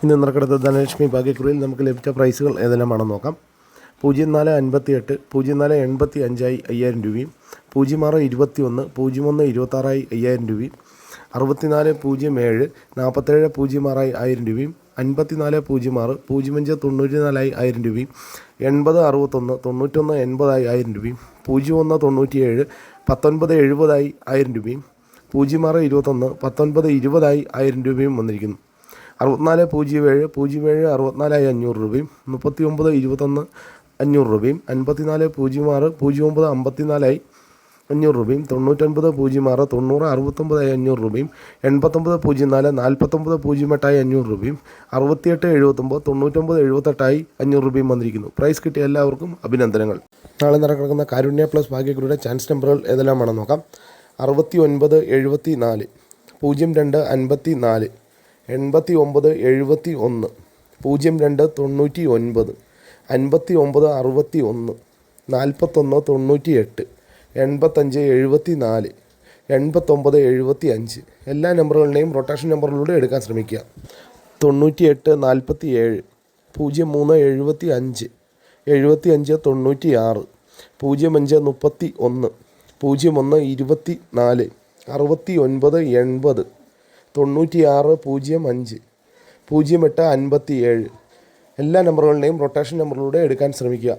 ഇന്ന് നറുക്കെടുത്ത ധനലക്ഷ്മി ഭാഗ്യക്കുറിയിൽ നമുക്ക് ലഭിച്ച പ്രൈസുകൾ ഏതെല്ലാമാണെന്ന് നോക്കാം. 0458 0485 5000 രൂപയും, 06 21 01 26 5000 രൂപയും, 6407 47 06 1000 രൂപയും, 5406 05 94 1000 രൂപയും, 80 61 91 80 1000 രൂപയും, 01 97 19 70 1000 രൂപയും, 06 21 19 20 1000 രൂപയും വന്നിരിക്കുന്നു. 6407 07 64 500 രൂപയും, 39 21 500 രൂപയും, 54 06 09 54 500 രൂപയും, 99 06 90 69 500 രൂപയും, 89 04 49 08 500 രൂപയും, 68 79 99 78 500 രൂപയും വന്നിരിക്കുന്നു. പ്രൈസ് കിട്ടിയ എല്ലാവർക്കും അഭിനന്ദനങ്ങൾ. നാളെ നടക്കുന്ന കാരുണ്യ പ്ലസ് ഭാഗ്യക്കുറിയുടെ ചാൻസ് നമ്പറുകൾ ഏതെല്ലാമാണെന്ന് നോക്കാം. 69 74 02 54 89 71 02 99 59 61 41 98 85 74 89 75 എല്ലാ നമ്പറുകളുടെയും റൊട്ടേഷൻ നമ്പറിലൂടെ എടുക്കാൻ ശ്രമിക്കുക. 98 47 03 75 75 96 05 31 01 24 69 80 96 05 08 57 എല്ലാ നമ്പറുകളുടെയും റൊട്ടേഷൻ നമ്പറിലൂടെ എടുക്കാൻ ശ്രമിക്കുക.